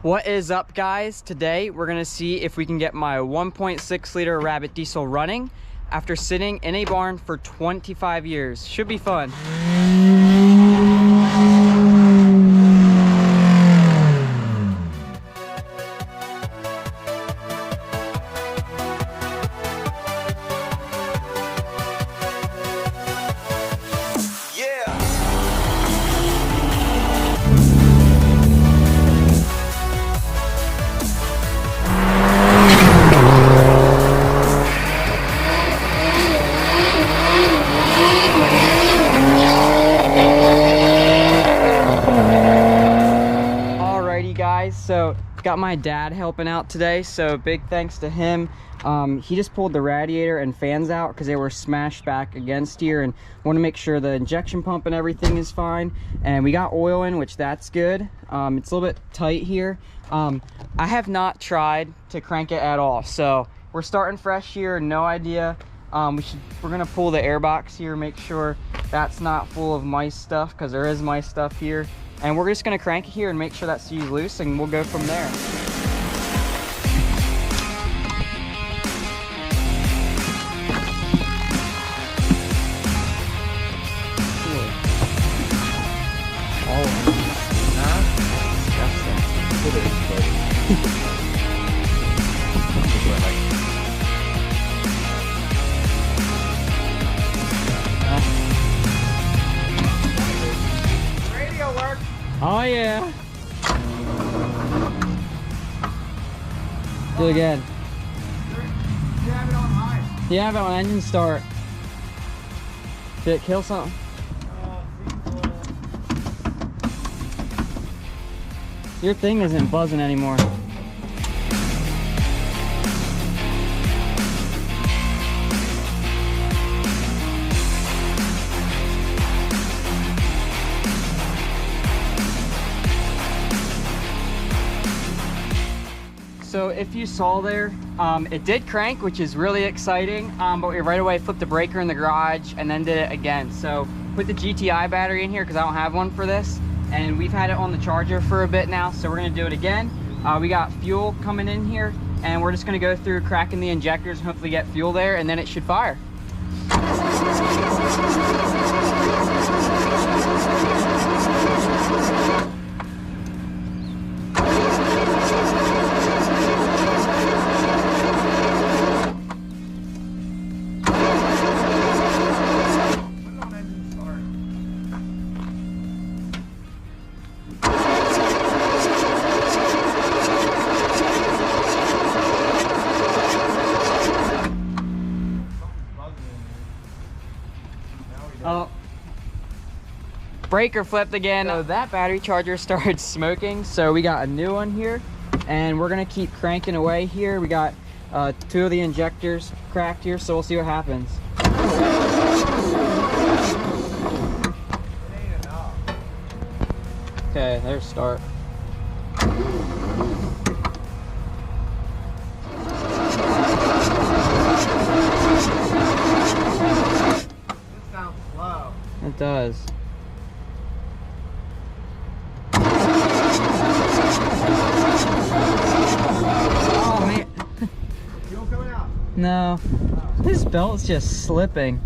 What is up, guys? Today we're gonna see if we can get my 1.6 liter Rabbit diesel running after sitting in a barn for 25 years. Should be fun. So got my dad helping out today, so big thanks to him. He just pulled the radiator and fans out because they were smashed back against here, and want to make sure the injection pump and everything is fine. And we got oil in, which that's good. It's a little bit tight here. I have not tried to crank it at all, so we're starting fresh here. No idea. We're gonna pull the air box here, make sure that's not full of mice stuff, because there is mice stuff here. And we're just gonna crank it here and make sure that seat's loose, and we'll go from there. Oh yeah. Do it again. You have it on high. You have it on engine start. Did it kill something? Your thing isn't buzzing anymore. So if you saw there, it did crank, which is really exciting, but we right away flipped the breaker in the garage and then did it again. So put the GTI battery in here because I don't have one for this, and we've had it on the charger for a bit now, so we're gonna do it again. We got fuel coming in here, and we're just gonna go through cracking the injectors and hopefully get fuel there, and then it should fire. Oh, breaker flipped again. So that battery charger started smoking, so we got a new one here, and we're gonna keep cranking away here. We got 2 of the injectors cracked here, so we'll see what happens. Okay, there's start. It does. Oh man. Fuel coming out? No. This belt's just slipping.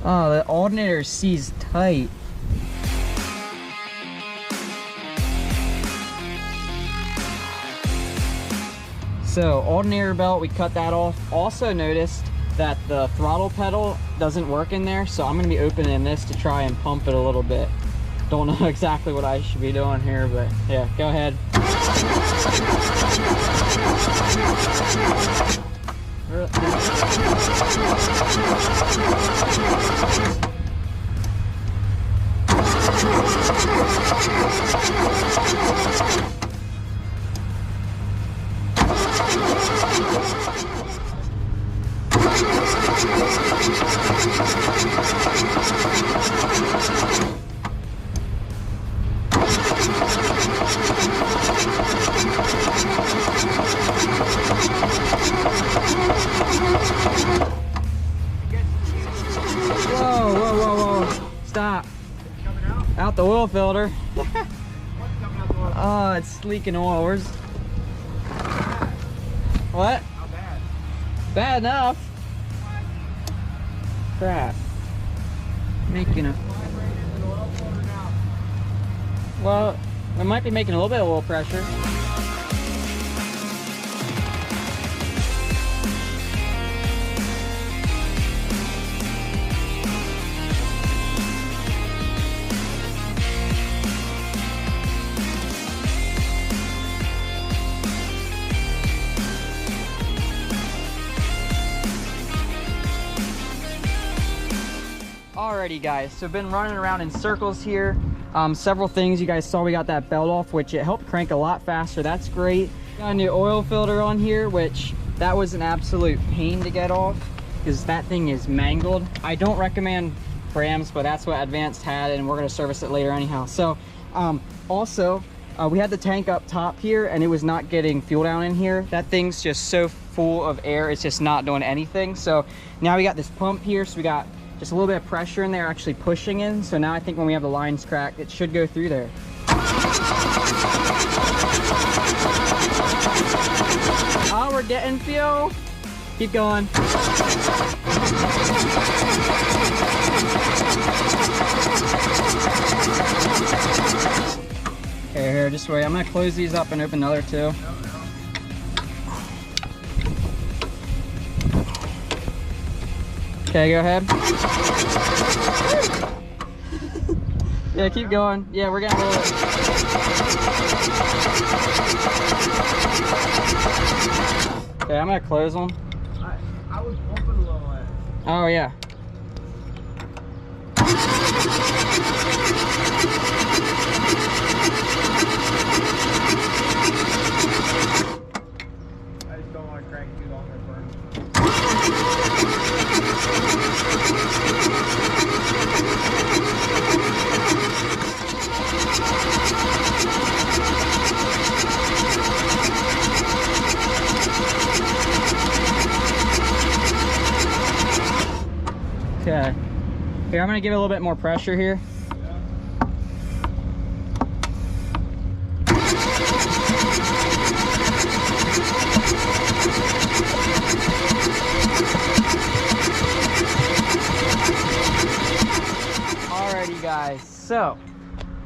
Oh, the alternator sees tight. So, alternator belt, we cut that off. Also noticed that the throttle pedal doesn't work in there, so I'm gonna be opening this to try and pump it a little bit. Don't know exactly what I should be doing here, but yeah, go ahead. Stop. Coming out? Out the oil filter. What's coming out the oil? it's leaking oil. Where's... What? How bad? Bad enough. Crap. Making a... Well, we might be making a little bit of oil pressure. Alrighty guys, so been running around in circles here. Several things you guys saw. We got that belt off, which it helped crank a lot faster. That's great. Got a new oil filter on here, which that was an absolute pain to get off because that thing is mangled. I don't recommend Brams, but that's what Advanced had, and we're going to service it later anyhow. So also we had the tank up top here and it was not getting fuel down in here. That thing's just so full of air, it's just not doing anything. So now we got this pump here, so we got just a little bit of pressure in there actually pushing in. So now I think when we have the lines cracked, it should go through there. Oh, we're getting fuel. Keep going. Okay, here, just wait. I'm gonna close these up and open another two. Okay, go ahead. Yeah, keep going. Yeah, we're getting a little bit. Okay, I'm gonna close them. I was pumping a little bit. Oh, yeah. I just don't want to crank too long or burn. Okay. Here, I'm gonna give it a little bit more pressure here. Alrighty guys, so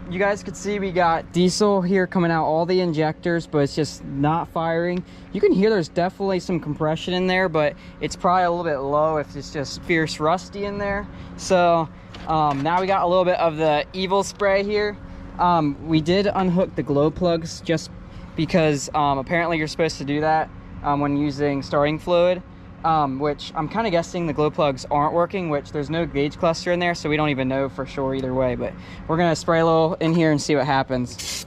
you guys could see we got diesel here coming out all the injectors, but it's just not firing. You can hear there's definitely some compression in there, but it's probably a little bit low if it's just fierce rusty in there. So now we got a little bit of the evil spray here. We did unhook the glow plugs just because apparently you're supposed to do that when using starting fluid. Which I'm kind of guessing the glow plugs aren't working, which there's no gauge cluster in there, so we don't even know for sure either way, but we're gonna spray a little in here and see what happens.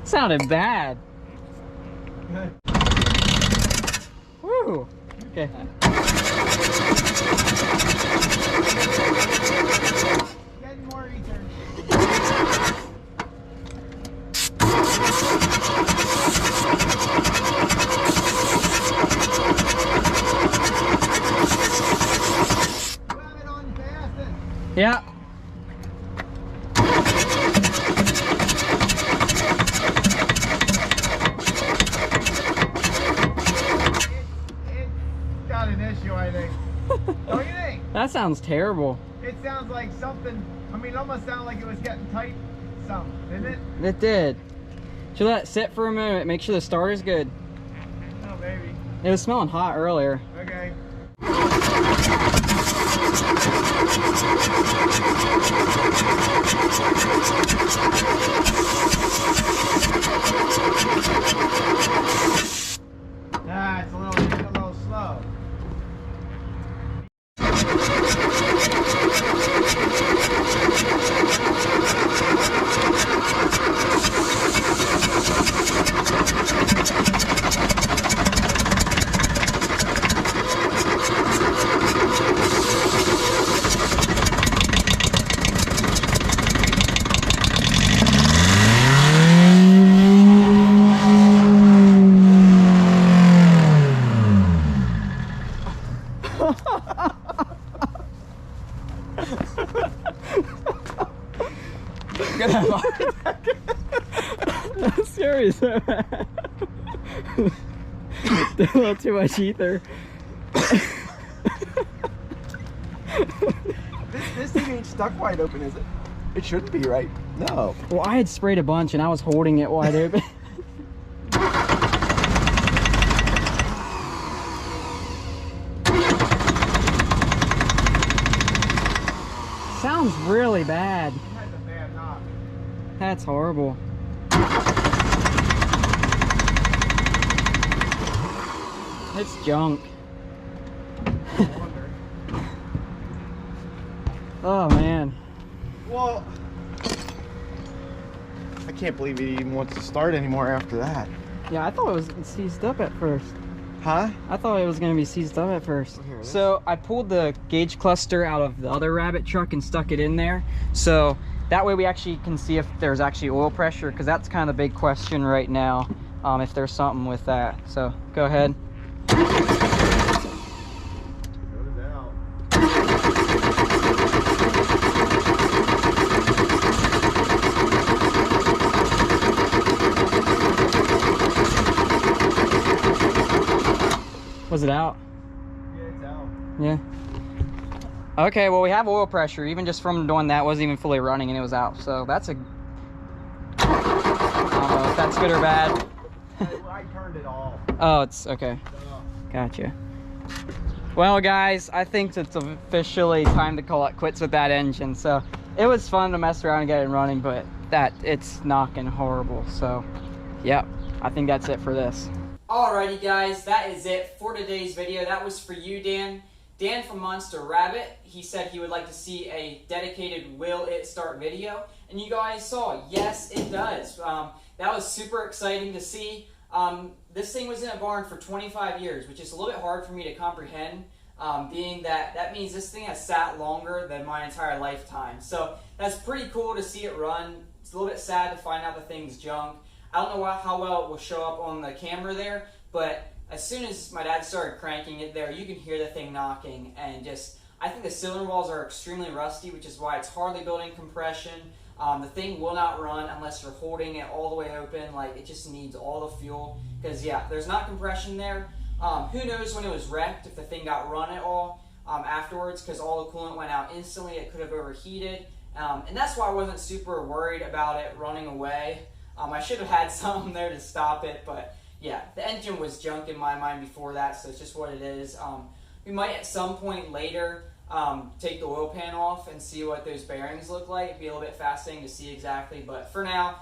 Sounded bad. Woo. Okay. Getting more return. Yeah. Don't you think? That sounds terrible. It sounds like something, I mean, it almost sounded like it was getting tight some, didn't it? It did. Should let it sit for a moment, make sure the starter's good. Oh, maybe. It was smelling hot earlier. Okay. Ah, it's a little slow. gonna have a heart attack. I'm serious. A little too much ether. This thing ain't stuck wide open, is it? It shouldn't be, right? No. Well, I had sprayed a bunch and I was holding it wide open. Sounds really bad. It has a bad knock. That's horrible. It's junk. No wonder. Oh man. Well, I can't believe it even wants to start anymore after that. Yeah, I thought it was seized up at first. Huh? I thought it was going to be seized up at first. Here, this- So I pulled the gauge cluster out of the other Rabbit truck and stuck it in there. So that way we actually can see if there's actually oil pressure, because that's kind of the big question right now, if there's something with that. So go ahead. Shut it out. Was it out? Yeah, it's out. Yeah. Okay, well we have oil pressure. Even just from doing that, wasn't even fully running and it was out. So that's a... I don't know if that's good or bad. I turned it off. Oh, it's okay. Gotcha. Well, guys, I think it's officially time to call it quits with that engine. So it was fun to mess around and get it running, but it's knocking horrible. So, yep, I think that's it for this. Alrighty, guys, that is it for today's video. That was for you, Dan. Dan from Monster Rabbit. He said he would like to see a dedicated will it start video, and you guys saw, yes, it does. That was super exciting to see. This thing was in a barn for 25 years, which is a little bit hard for me to comprehend, being that means this thing has sat longer than my entire lifetime. So that's pretty cool to see it run. It's a little bit sad to find out the thing's junk. I don't know how well it will show up on the camera there, but as soon as my dad started cranking it there, you can hear the thing knocking, and I think the cylinder walls are extremely rusty, which is why it's hardly building compression. The thing will not run unless you're holding it all the way open. Like, it just needs all the fuel, because yeah, there's not compression there. Who knows when it was wrecked, if the thing got run at all afterwards, because all the coolant went out instantly. It could have overheated, and that's why I wasn't super worried about it running away. I should have had something there to stop it, but yeah, the engine was junk in my mind before that, so it's just what it is. We might at some point later take the oil pan off and see what those bearings look like. It'd be a little bit fascinating to see exactly, but for now,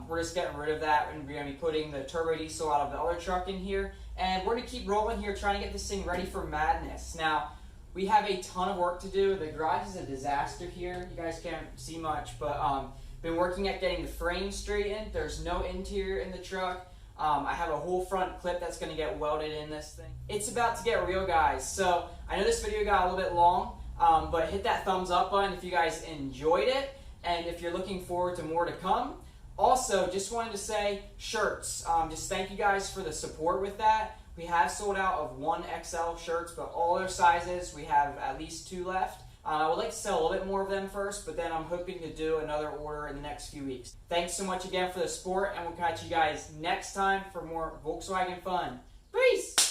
we're just getting rid of that, and we're going to be putting the turbo diesel out of the other truck in here, and we're going to keep rolling here, trying to get this thing ready for madness. Now, we have a ton of work to do. The garage is a disaster here. You guys can't see much, but been working at getting the frame straightened. There's no interior in the truck. I have a whole front clip that's going to get welded in this thing. It's about to get real, guys. So I know this video got a little bit long, but hit that thumbs up button if you guys enjoyed it, and if you're looking forward to more to come. Also, just wanted to say shirts. Just thank you guys for the support with that. We have sold out of 1XL shirts, but all their sizes, we have at least 2 left. I would like to sell a little bit more of them first, but then I'm hoping to do another order in the next few weeks. Thanks so much again for the support, and we'll catch you guys next time for more Volkswagen fun. Peace!